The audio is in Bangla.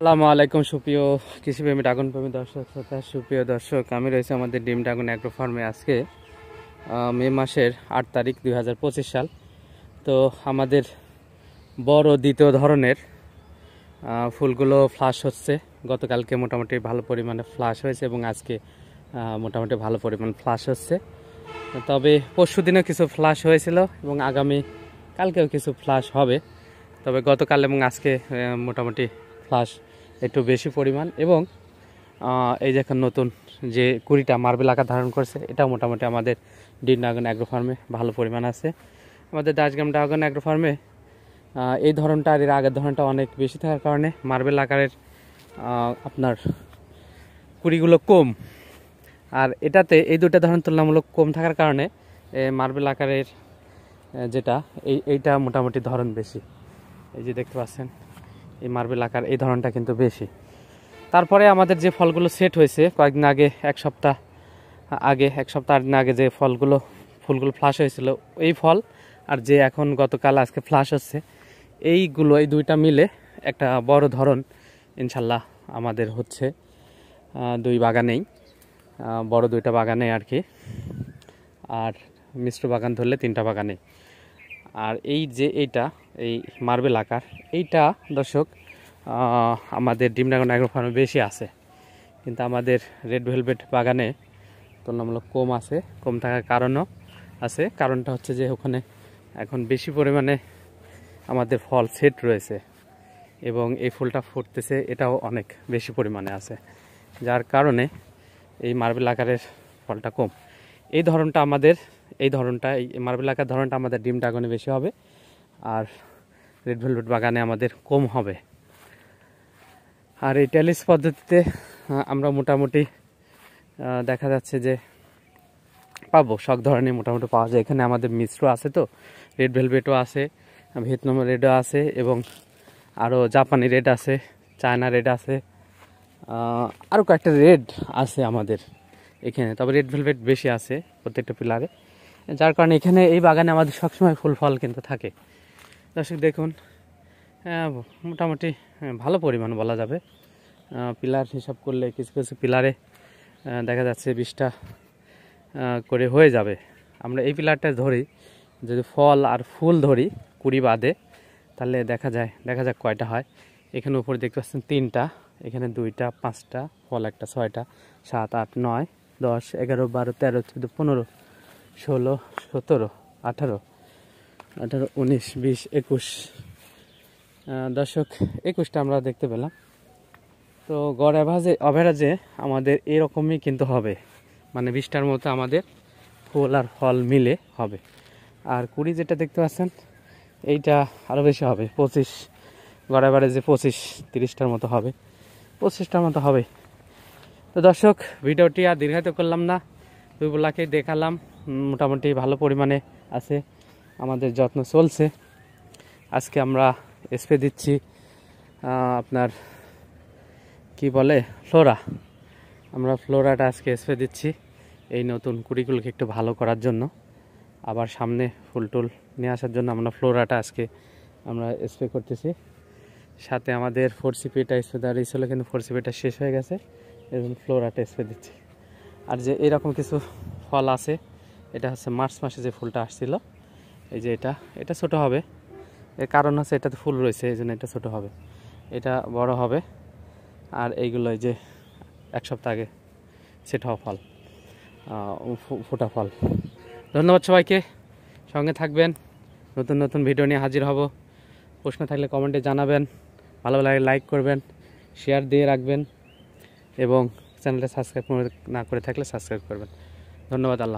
আসসালামু আলাইকুম সুপ্রিয় কৃষিপ্রেমী ড্রাগন প্রেমী দর্শক শ্রোতা সুপ্রিয় দর্শক, আমি রয়েছে আমাদের ডিম ড্রাগন অ্যাগ্রো ফার্মে। আজকে মে মাসের 8 তারিখ 2025 সাল। তো আমাদের বড় দ্বিতীয় ধরনের ফুলগুলো ফ্লাশ হচ্ছে। গতকালকে মোটামুটি ভালো পরিমাণে ফ্লাশ হয়েছে এবং আজকে মোটামুটি ভালো পরিমাণ ফ্লাশ হচ্ছে। তবে পরশু দিনেও কিছু ফ্লাশ হয়েছিল এবং আগামী কালকেও কিছু ফ্লাশ হবে। তবে গতকাল এবং আজকে মোটামুটি ফ্লাশ একটু বেশি পরিমাণ এবং এই যে এখন নতুন যে কুড়িটা মার্বেল আকার ধারণ করছে, এটাও মোটামুটি আমাদের ডিম ড্রাগন অ্যাগ্রো ফার্মে ভালো পরিমাণ আছে। আমাদের দাসগ্রাম ড্রাগন অ্যাগ্রো ফার্মে এই ধরনটা আর এর আগের ধরনটা অনেক বেশি থাকার কারণে মার্বেল আকারের আপনার কুড়িগুলো কম, আর এটাতে এই দুটো ধরন তুলনামূলক কম থাকার কারণে মার্বেল আকারের যেটা এইটা মোটামুটি ধরন বেশি। এই যে দেখতে পাচ্ছেন এই মার্বেল আকার এই ধরনটা কিন্তু বেশি। তারপরে আমাদের যে ফলগুলো সেট হয়েছে কয়েকদিন আগে, এক সপ্তাহ আগে যে ফুলগুলো ফ্লাশ হয়েছিল, এই ফল আর যে এখন গতকাল আজকে ফ্লাশ হচ্ছে, এই দুইটা মিলে একটা বড় ধরন ইনশাল্লাহ আমাদের হচ্ছে দুই বাগানেই, বড় দুইটা বাগানে আর কি, আর মিশ্র বাগান ধরলে 3টা বাগানে। আর এই যে এই মার্বেল আকার এইটা দর্শক আমাদের ডিম ড্রাগন অ্যাগ্রো ফার্মে বেশি আছে, কিন্তু আমাদের রেড ভেলভেট বাগানে তুলনামূলক কম আছে। কম থাকার কারণও আছে, কারণটা হচ্ছে যে ওখানে এখন বেশি পরিমাণে আমাদের ফল সেট রয়েছে এবং এই ফুলটা ফুটতেছে, এটাও অনেক বেশি পরিমাণে আছে, যার কারণে এই মার্বেল আকারের ফলটা কম। এই মার্বেল আকার ধরনটা আমাদের ডিম ড্রাগনে বেশি হবে আর রেড ভেলভেট বাগানে আমাদের কম হবে। আর এই ট্যালিস পদ্ধতিতে আমরা মোটামুটি দেখা যাচ্ছে যে পাবো সব ধরনের মোটামুটি পাওয়া যায়। এখানে আমাদের মিশ্র আছে, তো রেড ভেলভেটও আছে, ভিয়েতনাম রেডও আছে এবং আরও জাপানি রেড আছে, চায়না রেড আছে, আরও কয়েকটা রেড আছে আমাদের এখানে। তবে রেড ভেলভেট বেশি আছে প্রত্যেকটা পিলারে, যার কারণে এখানে এই বাগানে আমাদের সবসময় ফুল ফল কিন্তু থাকে। দর্শক দেখুন, মোটামুটি ভালো পরিমাণ বলা যাবে। পিলার হিসাব করলে কিছু কিছু পিলারে দেখা যাচ্ছে 20টা করে হয়ে যাবে। আমরা এই পিলারটা ধরি, যদি ফল আর ফুল ধরি 20 বাদে, তাহলে দেখা যাক কয়টা হয়। এখানে উপরে দেখতে পাচ্ছেন 3টা, এখানে 2টা, 5টা, ফল একটা, 6টা, 7, 8, 9, 10, 11, 12, 13, 14, 15, 16, 17, 18, 19, 20, 21 দর্শক 21টা আমরা দেখতে পেলাম। তো গড় অ্যাভারেজে আমাদের এরকমই কিন্তু হবে, মানে 20টার মতো আমাদের ফুল আর ফল মিলে হবে। আর কুড়ি যেটা দেখতে পাচ্ছেন এইটা আরও বেশি হবে, 25, গড় অ্যাভারেজে 25-30টার মতো হবে, 25টার মতো হবে। তো দর্শক ভিডিওটি আর দীর্ঘায়িত করলাম না, দুইগুলাকে দেখালাম, মোটামুটি ভালো পরিমাণে আছে, আমাদের যত্ন চলছে। আজকে আমরা স্প্রে দিচ্ছি আপনার কি বলে ফ্লোরা, আমরা ফ্লোরাটা আজকে স্প্রে দিচ্ছি এই নতুন কুড়িগুলোকে একটু ভালো করার জন্য, আবার সামনে ফুল টুল নিয়ে আসার জন্য আমরা ফ্লোরাটা আজকে আমরা স্প্রে করতেছি। সাথে আমাদের 4CPটা স্প্রে দেওয়া ছিল, কিন্তু 4CPটা শেষ হয়ে গেছে, এবং ফ্লোরাটা স্প্রে দিচ্ছি। আর যে এরকম কিছু ফল আছে, এটা হচ্ছে মার্চ মাসে যে ফুলটা আসছিল, এই যে এটা ছোট হবে, এর কারণ হচ্ছে এটাতে ফুল রয়েছে, এই জন্য এটা ছোট হবে, এটা বড় হবে। আর এইগুলো এই যে 1 সপ্তাহ আগে সেট হওয়া ফল, ফোটা ফল। ধন্যবাদ সবাইকে, সঙ্গে থাকবেন, নতুন নতুন ভিডিও নিয়ে হাজির হব। প্রশ্ন থাকলে কমেন্টে জানাবেন, ভালো লাগে লাইক করবেন, শেয়ার দিয়ে রাখবেন এবং চ্যানেলটা সাবস্ক্রাইব না করে থাকলে সাবস্ক্রাইব করবেন। ধন্যবাদ। আল্লাহ।